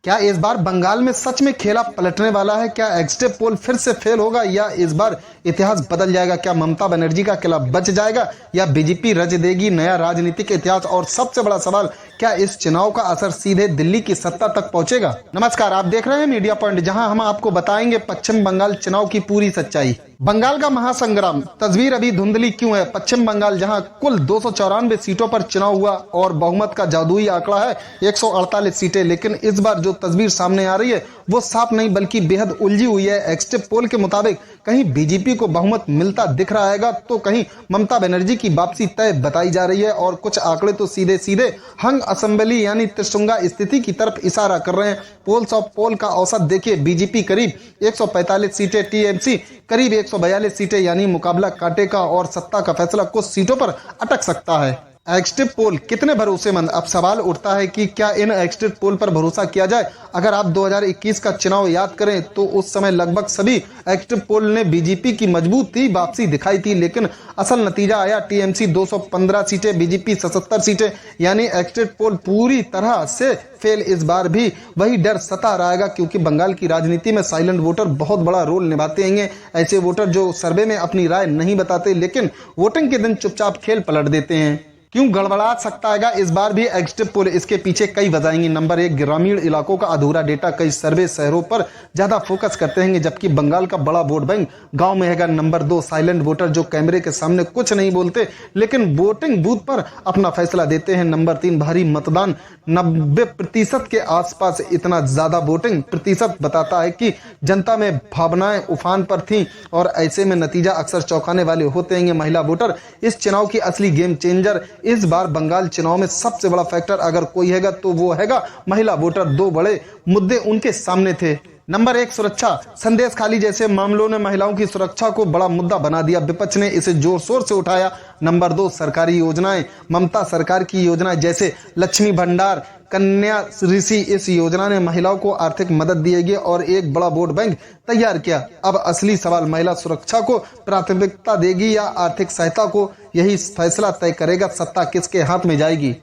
क्या इस बार बंगाल में सच में खेला पलटने वाला है? क्या एग्जिट पोल फिर से फेल होगा या इस बार इतिहास बदल जाएगा? क्या ममता बनर्जी का किला बच जाएगा या बीजेपी रच देगी नया राजनीतिक इतिहास? और सबसे बड़ा सवाल, क्या इस चुनाव का असर सीधे दिल्ली की सत्ता तक पहुंचेगा? नमस्कार, आप देख रहे हैं मीडिया पॉइंट, जहां हम आपको बताएंगे पश्चिम बंगाल चुनाव की पूरी सच्चाई। बंगाल का महासंग्राम, तस्वीर अभी धुंधली क्यों है? पश्चिम बंगाल जहां कुल 294 सीटों पर चुनाव हुआ और बहुमत का जादुई आंकड़ा है 148 सीटें, लेकिन इस बार जो तस्वीर सामने आ रही है वो साफ नहीं बल्कि बेहद उलझी हुई है। एग्जिट पोल के मुताबिक कहीं बीजेपी को बहुमत मिलता दिख रहा है तो कहीं ममता बनर्जी की वापसी तय बताई जा रही है और कुछ आंकड़े तो सीधे सीधे हंग असेंबली यानी त्रिशंगा स्थिति की तरफ इशारा कर रहे हैं। पोल्स ऑफ पोल का औसत देखिए, बीजेपी करीब 145 सीटें, टीएमसी करीब 142 सीटें, यानी मुकाबला कांटे का और सत्ता का फैसला कुछ सीटों पर अटक सकता है। एग्जिट पोल कितने भरोसेमंद? अब सवाल उठता है कि क्या इन एग्जिट पोल पर भरोसा किया जाए? अगर आप 2021 का चुनाव याद करें तो उस समय लगभग सभी एग्जिट पोल ने बीजेपी की मजबूत ही वापसी दिखाई थी, लेकिन असल नतीजा आया टीएमसी 215 सीटें, बीजेपी 77 सीटें, यानी एग्जिट पोल पूरी तरह से फेल। इस बार भी वही डर सता रहेगा क्योंकि बंगाल की राजनीति में साइलेंट वोटर बहुत बड़ा रोल निभाते हैं। ऐसे वोटर जो सर्वे में अपनी राय नहीं बताते लेकिन वोटिंग के दिन चुपचाप खेल पलट देते हैं। क्यों गड़बड़ा सकता है इस बार भी एग्जिट पोल? इसके पीछे कई वजहें। नंबर 1, ग्रामीण इलाकों का अधूरा डेटा। कई सर्वे शहरों पर ज्यादा फोकस करते हैं जबकि बंगाल का बड़ा वोट बैंक गांव में है। नंबर 2, साइलेंट वोटर जो कैमरे के सामने कुछ नहीं बोलते लेकिन वोटिंग बूथ पर अपना फैसला देते हैं। नंबर 3, भारी मतदान। 90% के आसपास इतना ज्यादा वोटिंग प्रतिशत बताता है कि जनता में भावनाएं उफान पर थी और ऐसे में नतीजा अक्सर चौंकाने वाले होते हैं। महिला वोटर इस चुनाव की असली गेम चेंजर। इस बार बंगाल चुनाव में सबसे बड़ा फैक्टर अगर कोई हैगा तो वो हैगा महिला वोटर। 2 बड़े मुद्दे उनके सामने थे। नंबर 1, सुरक्षा। संदेश खाली जैसे मामलों ने महिलाओं की सुरक्षा को बड़ा मुद्दा बना दिया, विपक्ष ने इसे जोर शोर से उठाया। नंबर 2, सरकारी योजनाएं। ममता सरकार की योजनाएं जैसे लक्ष्मी भंडार, कन्या ऋषि, इस योजना ने महिलाओं को आर्थिक मदद दिएगी और एक बड़ा वोट बैंक तैयार किया। अब असली सवाल, महिला सुरक्षा को प्राथमिकता देगी या आर्थिक सहायता को? यही फैसला तय करेगा सत्ता किसके हाथ में जाएगी।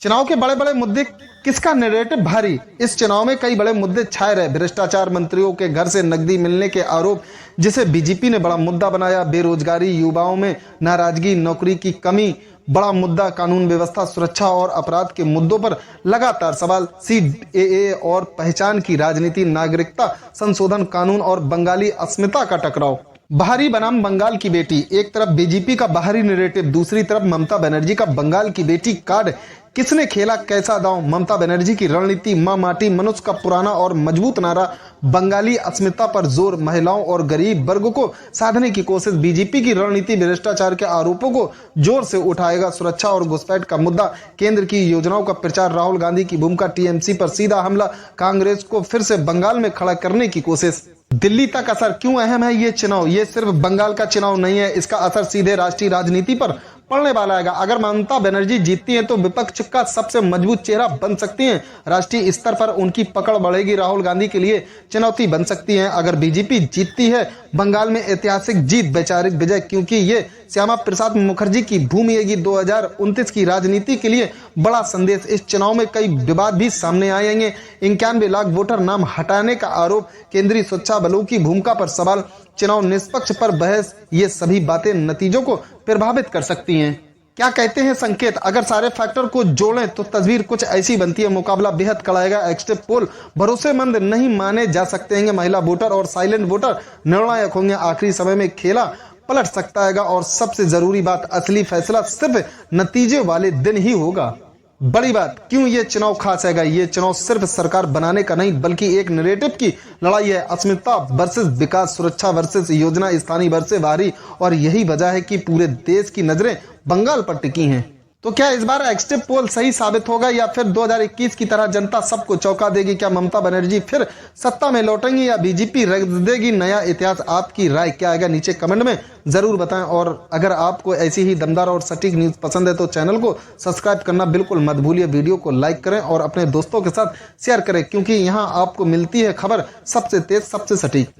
चुनाव के बड़े बड़े मुद्दे, किसका नैरेटिव भारी? इस चुनाव में कई बड़े मुद्दे छाए रहे। भ्रष्टाचार, मंत्रियों के घर से नकदी मिलने के आरोप जिसे बीजेपी ने बड़ा मुद्दा बनाया। बेरोजगारी, युवाओं में नाराजगी, नौकरी की कमी बड़ा मुद्दा। कानून व्यवस्था, सुरक्षा और अपराध के मुद्दों पर लगातार सवाल। सीएए और पहचान की राजनीति, नागरिकता संशोधन कानून और बंगाली अस्मिता का टकराव। बाहरी बनाम बंगाल की बेटी, एक तरफ बीजेपी का बाहरी नैरेटिव, दूसरी तरफ ममता बनर्जी का बंगाल की बेटी कार्ड। किसने खेला कैसा दांव? ममता बनर्जी की रणनीति मां माटी, मनुष्य का पुराना और मजबूत नारा, बंगाली अस्मिता पर जोर, महिलाओं और गरीब वर्ग को साधने की कोशिश। बीजेपी की रणनीति भ्रष्टाचार के आरोपों को जोर से उठाएगा। सुरक्षा और घुसपैठ का मुद्दा, केंद्र की योजनाओं का प्रचार, राहुल गांधी की भूमिका, टीएमसी पर सीधा हमला, कांग्रेस को फिर से बंगाल में खड़ा करने की कोशिश। दिल्ली तक असर, क्यों अहम है ये चुनाव? ये सिर्फ बंगाल का चुनाव नहीं है, इसका असर सीधे राष्ट्रीय राजनीति पर पड़ने वाला है। अगर ममता बनर्जी जीतती हैं तो विपक्ष का सबसे मजबूत चेहरा बन सकती हैं। राष्ट्रीय स्तर पर उनकी पकड़ बढ़ेगी, राहुल गांधी के लिए चुनौती बन सकती है। अगर बीजेपी जीतती है, बंगाल में ऐतिहासिक जीत, वैचारिक विजय, क्योंकि ये श्यामा प्रसाद मुखर्जी की भूमि है। 2029 की राजनीति के लिए बड़ा संदेश। इस चुनाव में कई विवाद भी सामने आएंगे। 91 लाख वोटर नाम हटाने का आरोप, केंद्रीय सुरक्षा बलों की भूमिका पर सवाल, चुनाव निष्पक्ष पर बहस, ये सभी बातें नतीजों को प्रभावित कर सकती हैं। क्या कहते हैं संकेत? अगर सारे फैक्टर को जोड़ें तो तस्वीर कुछ ऐसी बनती है। मुकाबला बेहद कड़ाएगा। एग्जिट पोल भरोसेमंद नहीं माने जा सकते हैं। महिला वोटर और साइलेंट वोटर निर्णायक होंगे। आखिरी समय में खेला पलट सकता है और सबसे जरूरी बात, असली फैसला सिर्फ नतीजे वाले दिन ही होगा। बड़ी बात, क्यों ये चुनाव खास है? ये चुनाव सिर्फ सरकार बनाने का नहीं बल्कि एक नैरेटिव की लड़ाई है। अस्मिता वर्सेस विकास, सुरक्षा वर्सेस योजना, स्थानीय वर्सेस बाहरी, और यही वजह है कि पूरे देश की नजरें बंगाल पर टिकी हैं। तो क्या इस बार एग्जिट पोल सही साबित होगा या फिर 2021 की तरह जनता सबको चौंका देगी? क्या ममता बनर्जी फिर सत्ता में लौटेंगी या बीजेपी रच देगी नया इतिहास? आपकी राय क्या आएगा? नीचे कमेंट में जरूर बताएं। और अगर आपको ऐसी ही दमदार और सटीक न्यूज पसंद है तो चैनल को सब्सक्राइब करना बिल्कुल मत भूलिए। वीडियो को लाइक करें और अपने दोस्तों के साथ शेयर करें क्योंकि यहाँ आपको मिलती है खबर सबसे तेज, सबसे सटीक।